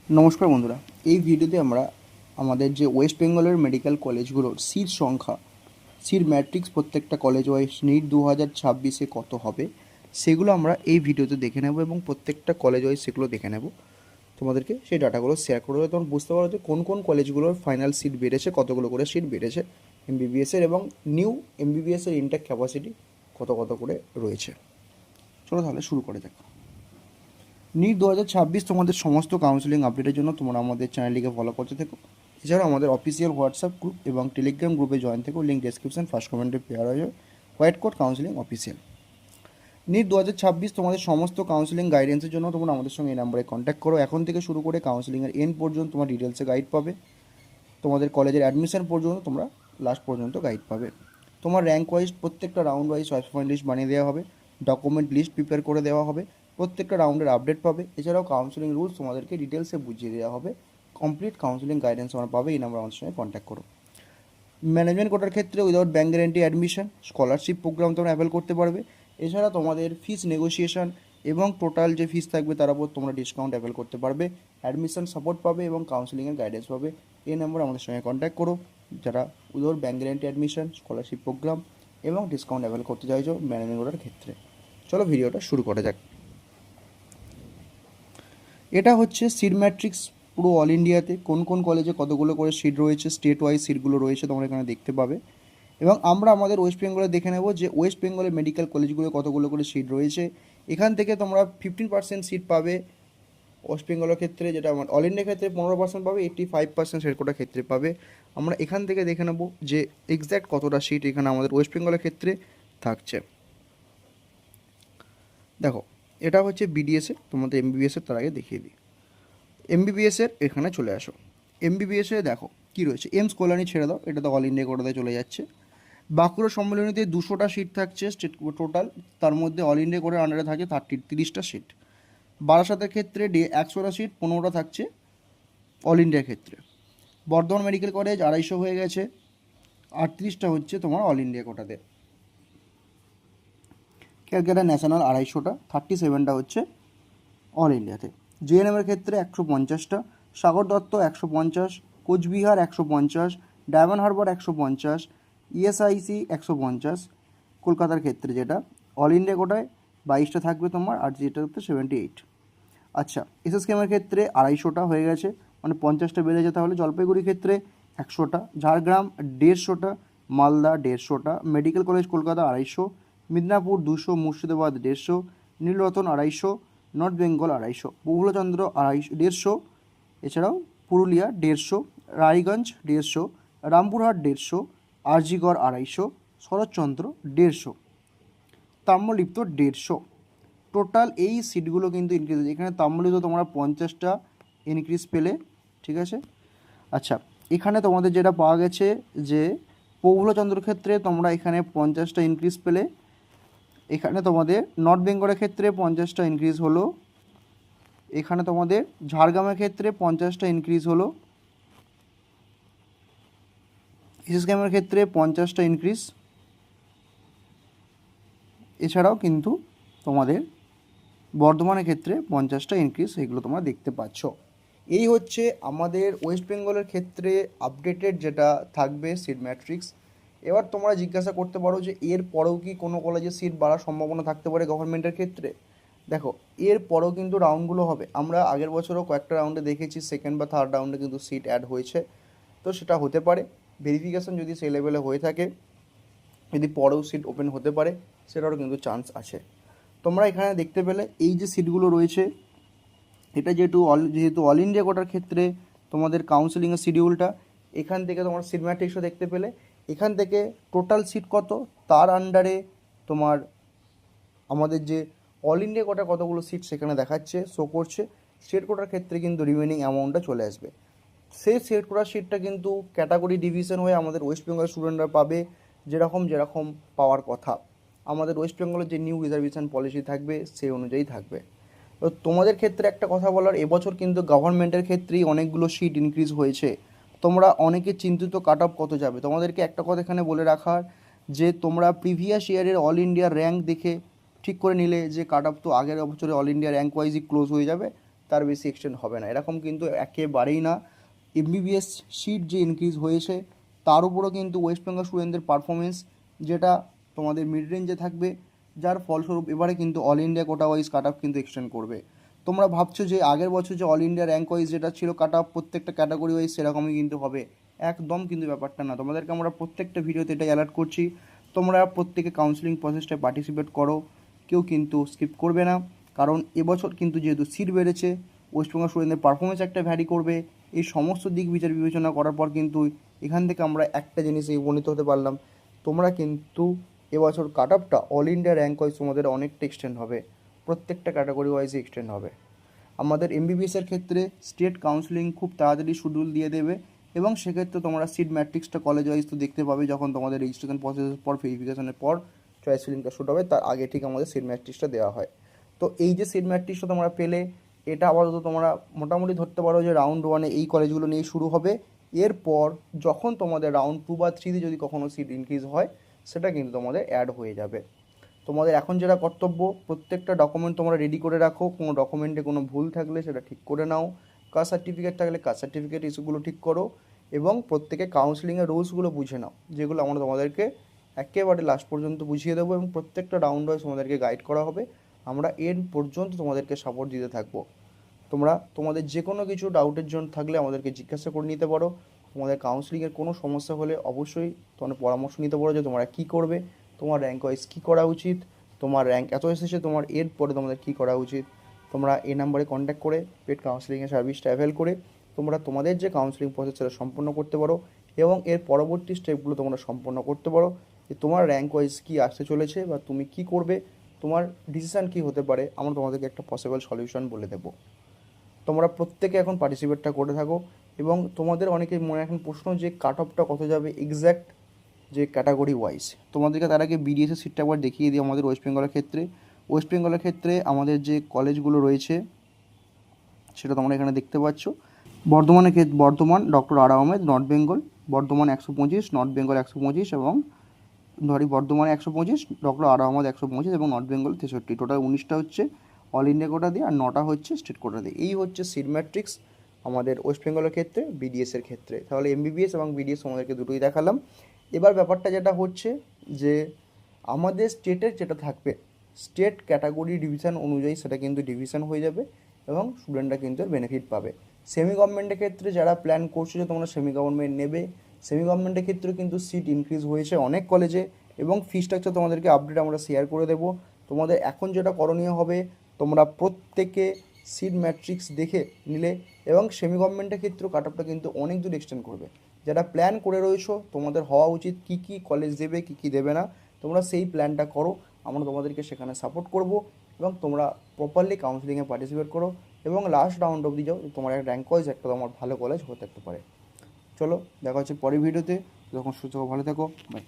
নমস্কার বন্ধুরা, এই ভিডিওতে আমরা আমাদের যে ওয়েস্ট বেঙ্গলের মেডিকেল কলেজগুলোর সিট সংখ্যা, সিট ম্যাট্রিক্স প্রত্যেকটা কলেজ ওয়াইজ নিট 2026-এ কত হবে সেগুলো আমরা এই ভিডিওতে দেখে নেব এবং প্রত্যেকটা কলেজ ওয়াইজ সেগুলো দেখে নেব। তোমাদেরকে সেই ডাটাগুলো শেয়ার করে দেবো, তখন বুঝতে পারো যে কোন কোন কলেজগুলোর ফাইনাল সিট বেড়েছে, কতগুলো করে সিট বেড়েছে এমবিবিএসের, এবং নিউ এমবিবিএসের ইনটেক ক্যাপাসিটি কত কত করে রয়েছে। চলো তাহলে শুরু করে যাক। নিট 2026 তোমাদের সমস্ত কাউন্সিলিং আপডেটের জন্য তোমরা আমাদের চ্যানেলটিকে ফলো করতে থেকো। এছাড়াও আমাদের অফিসিয়াল হোয়াটসঅ্যাপ গ্রুপ এবং টেলিগ্রাম গ্রুপে জয়েন থেকো, লিঙ্ক ডেসক্রিপশন ফার্স্ট কমেন্টে পেয়ার হয়ে যাবে। White code counselling official. NEET 2026 তোমাদের সমস্ত কাউন্সিলিং গাইডেন্সের জন্য তোমরা আমাদের সঙ্গে এই নাম্বারে কন্ট্যাক্ট করো। এখন থেকে শুরু করে কাউন্সিলিংয়ের এন্ড পর্যন্ত তোমার ডিটেলসে গাইড পাবে। তোমাদের কলেজের অ্যাডমিশন পর্যন্ত তোমরা লাস্ট পর্যন্ত গাইড পাবে। তোমার র্যাঙ্ক ওয়াইজ প্রত্যেকটা round wise choice point list বানিয়ে দেওয়া হবে, ডকুমেন্ট লিস্ট প্রিপেয়ার করে দেওয়া হবে, প্রত্যেকটা রাউন্ডের আপডেট পাবে। এছাড়াও কাউন্সিলিং রুলস তোমাদেরকে ডিটেলসে বুঝিয়ে দেওয়া হবে। কমপ্লিট কাউন্সিলিং গাইডেন্স তোমরা পাবে। এই নাম্বার আমাদের সঙ্গে কন্ট্যাক্ট করো। ম্যানেজমেন্ট কোটার ক্ষেত্রে without bank guarantee admission, scholarship program তোমরা অ্যাভেল করতে পারবে। এছাড়া তোমাদের ফিস নেগোসিয়েশন এবং টোটাল যে ফিস থাকবে তার উপর তোমরা ডিসকাউন্ট অ্যাভেল করতে পারবে। অ্যাডমিশন সাপোর্ট পাবে এবং কাউন্সিলিংয়ের গাইডেন্স পাবে। এই নাম্বার আমাদের সঙ্গে কন্ট্যাক্ট করো যারা without bank guarantee admission, scholarship program এবং ডিসকাউন্ট অ্যাভেল করতে চাইছো ম্যানেজমেন্ট কোটার ক্ষেত্রে। চলো ভিডিওটা শুরু করা যাক। এটা হচ্ছে সিট ম্যাট্রিক্স পুরো অল ইন্ডিয়াতে কোন কোন কলেজে কতগুলো করে সিট রয়েছে, স্টেট ওয়াইজ সিটগুলো রয়েছে তোমরা এখানে দেখতে পাবে। এবং আমরা আমাদের ওয়েস্ট বেঙ্গলে দেখে নেব যে ওয়েস্ট বেঙ্গলের মেডিকেল কলেজগুলো কতগুলো করে সিট রয়েছে। এখান থেকে তোমরা 15% সিট পাবে ওয়েস্ট বেঙ্গলের ক্ষেত্রে, যেটা আমার অল ইন্ডিয়ার ক্ষেত্রে 15% পাবে, 85% সেরকোটা ক্ষেত্রে পাবে। আমরা এখান থেকে দেখে নেব যে এক্স্যাক্ট কতটা সিট এখানে আমাদের ওয়েস্ট বেঙ্গলের ক্ষেত্রে থাকছে। দেখো, এটা হচ্ছে বিডিএসে, তোমাদের এমবিবিএসের তার আগে দেখিয়ে দিই। এমবিবিএসের এখানে চলে আসো। এমবিবিএসে দেখো কী রয়েছে। এমস কল্যাণী ছেড়ে দাও, এটা তো অল ইন্ডিয়া কোটাতে চলে যাচ্ছে। বাঁকুড়া সম্মেলনীতে 200টা সিট থাকছে স্টেট টোটাল, তার মধ্যে অল ইন্ডিয়া কোটার আন্ডারে থাকে 30টা সিট। বারাসাতের ক্ষেত্রে 100টা সিট, 15টা থাকছে অল ইন্ডিয়ার ক্ষেত্রে। বর্ধমান মেডিকেল কলেজ 250 হয়ে গেছে, 38টা হচ্ছে তোমার অল ইন্ডিয়া কোটাতে। ক্যালকাটা ন্যাশনাল 250টা, 37টা হচ্ছে অল ইন্ডিয়াতে। জেএনএমের ক্ষেত্রে 150টা, সাগর দত্ত 150, কোচবিহার 150, ডায়মন্ড হারবার 150, ইএসআইসি 150। কলকাতার ক্ষেত্রে যেটা অল ইন্ডিয়া কোটায় 22টা থাকবে তোমার, আর যেটা হচ্ছে 78। আচ্ছা, এসএসকেএমের ক্ষেত্রে 250টা হয়ে গেছে, মানে 50টা বেড়েছে। তাহলে জলপাইগুড়ির ক্ষেত্রে 100টা, ঝাড়গ্রাম 150টা, মালদা 150টা, medical college Kolkata 250, Midnapore 200, Murshidabad 150, Nilratan 250, north Bengal 250, Bahulchandra 150, এছাড়াও পুরুলিয়া 150, রায়গঞ্জ 150, রামপুরহাট 150, আরজিগড় 250, শরৎচন্দ্র 150, তাম্রলিপ্ত 150। টোটাল এই সিটগুলো কিন্তু ইনক্রিজ হয়েছে। এখানে তাম্রলিপ্ত তোমরা 50টা ইনক্রিজ পেলে, ঠিক আছে। আচ্ছা, এখানে তোমাদের যেটা পাওয়া গেছে যে প্রফুল্লচন্দ্রের ক্ষেত্রে তোমরা এখানে 50টা ইনক্রিজ পেলে। এখানে তোমাদের নর্থ বেঙ্গলের ক্ষেত্রে 50টা ইনক্রিজ হলো। এখানে তোমাদের ঝাড়গ্রামের ক্ষেত্রে 50টা ইনক্রিজ হলো। এসএসকেএমের ক্ষেত্রে 50টা ইনক্রিজ। এছাড়াও কিন্তু তোমাদের বর্ধমানের ক্ষেত্রে 50টা ইনক্রিজ, এগুলো তোমরা দেখতে পাচ্ছ। এই হচ্ছে আমাদের ওয়েস্ট বেঙ্গলের ক্ষেত্রে আপডেটেড যেটা থাকবে সিট ম্যাট্রিক্স। এবার তোমরা জিজ্ঞাসা করতে পারো যে এর পরেও কি কোনো কলেজে সিট বাড়ার সম্ভাবনা থাকতে পারে গভর্নমেন্টের ক্ষেত্রে। দেখো, এর পরেও কিন্তু রাউন্ডগুলো হবে। আমরা আগের বছরও কয়েকটা রাউন্ডে দেখেছি সেকেন্ড বা থার্ড রাউন্ডে কিন্তু সিট অ্যাড হয়েছে। তো সেটা হতে পারে, ভেরিফিকেশন যদি সেই লেভেলে হয়ে থাকে, যদি পরেও সিট ওপেন হতে পারে সেটারও কিন্তু চান্স আছে। তোমরা এখানে দেখতে পেলে এই যে সিটগুলো রয়েছে, এটা যেহেতু অল ইন্ডিয়া কোটার ক্ষেত্রে তোমাদের কাউন্সিলিংয়ের শিডিউলটা, এখান থেকে তোমার সিট ম্যাট্রিক্সও দেখতে পেলে। এখান থেকে টোটাল সিট কত তার আন্ডারে তোমার আমাদের যে অল ইন্ডিয়া কোটার কতগুলো সিট সেখানে দেখাচ্ছে, শো করছে। স্টেট কোটার ক্ষেত্রে কিন্তু রিমেনিং অ্যামাউন্টটা চলে আসবে। সেই স্টেট কোটার সিটটা কিন্তু ক্যাটাগরি ডিভিশন হয়ে আমাদের ওয়েস্ট বেঙ্গল স্টুডেন্টরা পাবে, যেরকম যেরকম পাওয়ার কথা। আমাদের ওয়েস্ট বেঙ্গলের যে নিউ রিজার্ভেশন পলিসি থাকবে সেই অনুযায়ী থাকবে। তো তোমাদের ক্ষেত্রে একটা কথা বলার, এবছর কিন্তু গভর্নমেন্টের ক্ষেত্রেই অনেকগুলো সিট ইনক্রিজ হয়েছে। তোমরা অনেকে চিন্তিত কাট অফ কত যাবে। তোমাদেরকে একটা কথা এখানে বলে রাখার যে তোমরা প্রিভিয়াস ইয়ারের অল ইন্ডিয়ার র্যাঙ্ক দেখে ঠিক করে নিলে যে কাট অফ তো আগের বছরে অল ইন্ডিয়া র্যাঙ্ক ওয়াইজই ক্লোজ হয়ে যাবে, তার বেশি এক্সটেন্ড হবে না, এরকম কিন্তু একেবারেই না। এমবিবিএস সিট যে ইনক্রিজ হয়েছে তার উপরও কিন্তু ওয়েস্ট বেঙ্গল স্টুডেন্টদের পারফরমেন্স যেটা তোমাদের মিড রেঞ্জে থাকবে, যার ফলস্বরূপ এবারে কিন্তু all India quota wise cut off কিন্তু এক্সটেন্ড করবে। তোমরা ভাবছো যে আগের বছর যে অল ইন্ডিয়া র্যাঙ্ক ওয়াইজ যেটা ছিল কাট অফ প্রত্যেকটা ক্যাটাগরি ওয়াইজ সেরকমই কিন্তু হবে, একদম কিন্তু ব্যাপারটা না। তোমাদেরকে আমরা প্রত্যেকটা ভিডিওতে এটাই অ্যালার্ট করছি, তোমরা প্রত্যেকে কাউন্সিলিং প্রসেসটায় পার্টিসিপেট করো, কেউ কিন্তু স্কিপ করবে না। কারণ এবছর কিন্তু যেহেতু সিট বেড়েছে, ওয়েস্টবেঙ্গল স্টুডেন্টদের পারফরমেন্স একটা ভ্যারি করবে। এই সমস্ত দিক বিচার বিবেচনা করার পর কিন্তু এখান থেকে আমরা একটা জিনিসে উপনীত হতে পারলাম, তোমরা কিন্তু এবছর কাট অফটা অল ইন্ডিয়া র্যাঙ্ক ওয়াইজ তোমাদের অনেকটা এক্সটেন্ড হবে, প্রত্যেকটা ক্যাটাগরি ওয়াইজে এক্সটেন্ড হবে। আমাদের এমবিবিএসের ক্ষেত্রে স্টেট কাউন্সিলিং খুব তাড়াতাড়ি শিডিউল দিয়ে দেবে, এবং সেক্ষেত্রে তোমরা সিট ম্যাট্রিক্সটা কলেজ ওয়াইজ তো দেখতে পাবে যখন তোমাদের রেজিস্ট্রেশন প্রসেসের পর ভেরিফিকেশনের পর চয়েস ফিলিংটা শুট হবে, তার আগে ঠিক আমাদের সিট ম্যাট্রিক্সটা দেওয়া হয়। তো এই যে সিট ম্যাট্রিক্সটা তোমরা পেলে, এটা আপাতত তোমরা মোটামুটি ধরতে পারো যে রাউন্ড ওয়ানে এই কলেজগুলো নিয়ে শুরু হবে। এরপর যখন তোমাদের রাউন্ড 2 বা 3 যদি কখনো সিট ইনক্রিজ হয়, সেটা কিন্তু তোমাদের অ্যাড হয়ে যাবে। তোমাদের এখন যেটা কর্তব্য, প্রত্যেকটা ডকুমেন্ট তোমরা রেডি করে রাখো, কোনো ডকুমেন্টে কোনো ভুল থাকলে সেটা ঠিক করে নাও, কাস্ট সার্টিফিকেট থাকলে কাস্ট সার্টিফিকেট ইস্যুগুলো ঠিক করো, এবং প্রত্যেকে কাউন্সিলিংয়ের রুলসগুলো বুঝে নাও, যেগুলো আমরা তোমাদেরকে একেবারে লাস্ট পর্যন্ত বুঝিয়ে দেবো, এবং প্রত্যেকটা রাউন্ড ওয়াইজ তোমাদেরকে গাইড করা হবে। আমরা এর পর্যন্ত তোমাদেরকে সাপোর্ট দিতে থাকবো। তোমরা তোমাদের যে কোনো কিছু ডাউটের জন্য থাকলে আমাদেরকে জিজ্ঞাসা করে নিতে পারো। তোমাদের কাউন্সিলিংয়ের কোনো সমস্যা হলে অবশ্যই তোমার পরামর্শ নিতে পারো যে তোমরা কী করবে, তোমার র্যাঙ্ক ওয়াইজ কী করা উচিত, তোমার র্যাঙ্ক এত এসেছে তোমার এর পরে তোমাদের কী করা উচিত। তোমরা এই নাম্বারে কন্ট্যাক্ট করে পেড কাউন্সিলিংয়ের সার্ভিসটা অ্যাভেল করে তোমরা তোমাদের যে কাউন্সিলিং প্রসেস সেটা সম্পন্ন করতে পারো, এবং এর পরবর্তী স্টেপগুলো তোমরা সম্পন্ন করতে পারো, যে তোমার র্যাঙ্ক ওয়াইজ কী আসতে চলেছে বা তুমি কী করবে, তোমার ডিসিশান কী হতে পারে, আমরা তোমাদেরকে একটা পসিবল সলিউশন বলে দেবো। তোমরা প্রত্যেকে এখন পার্টিসিপেটটা করে থাকো, এবং তোমাদের অনেকের মনে এখন প্রশ্ন যে কাট অফটা কত যাবে এক্স্যাক্ট যে ক্যাটাগরি ওয়াইজ, তোমাদেরকে তার আগে বিডিএসের সিটটা একবার দেখিয়ে দিই। আমাদের ওয়েস্ট বেঙ্গলের ক্ষেত্রে, ওয়েস্ট বেঙ্গলের ক্ষেত্রে আমাদের যে কলেজগুলো রয়েছে সেটা তোমরা এখানে দেখতে পাচ্ছ। বর্ধমান ডক্টর আর আহমেদ নর্থ বেঙ্গল, বর্ধমান 125, নর্থ বেঙ্গল 125, এবং বর্ধমানে 125, ডক্টর আর আহমদ 125, এবং নর্থ বেঙ্গল 63। টোটাল 19টা হচ্ছে অল ইন্ডিয়া কোটা দিয়ে, আর 9টা হচ্ছে স্টেট কোটা দিয়ে। এই হচ্ছে সিট ম্যাট্রিক্স আমাদের ওয়েস্ট বেঙ্গলের ক্ষেত্রে, বিডিএসের ক্ষেত্রে। তাহলে এমবিবিএস এবং বিডিএস আমাদেরকে দুটোই দেখালাম। এবার ব্যাপারটা যেটা হচ্ছে যে আমাদের স্টেটের যেটা থাকবে, স্টেট ক্যাটাগরি ডিভিশন অনুযায়ী সেটা কিন্তু ডিভিশন হয়ে যাবে, এবং স্টুডেন্টরা কিন্তু বেনিফিট পাবে। সেমি গভর্নমেন্টের ক্ষেত্রে যারা প্ল্যান করছো যে তোমরা সেমি গভর্নমেন্ট নেবে, সেমি গভর্নমেন্টের ক্ষেত্রে কিন্তু সিট ইনক্রিজ হয়েছে অনেক কলেজে, এবং ফি স্ট্রাকচার তোমাদেরকে আপডেট আমরা শেয়ার করে দেবো। তোমাদের এখন যেটা করণীয় হবে, তোমরা প্রত্যেকে সিট ম্যাট্রিক্স দেখে নিলে, এবং সেমি গভর্নমেন্টের ক্ষেত্রেও কাট অফটা কিন্তু অনেক দূর এক্সটেন্ড করবে। যারা প্ল্যান করে রয়েছো তোমাদের হওয়া উচিত কী কী কলেজ দেবে কী কী দেবে না, তোমরা সেই প্ল্যানটা করো, আমরা তোমাদেরকে সেখানে সাপোর্ট করব, এবং তোমরা প্রপারলি কাউন্সিলিংয়ে পার্টিসিপেট করো, এবং লাস্ট রাউন্ড অবধি যাও, তোমার একটা র্যাঙ্ক ওয়াইজ একটা তোমার ভালো কলেজ হতে থাকতে পারে। চলো দেখা হচ্ছে পরের ভিডিওতে, তখন সুস্থ ভালো থেকো, বাই।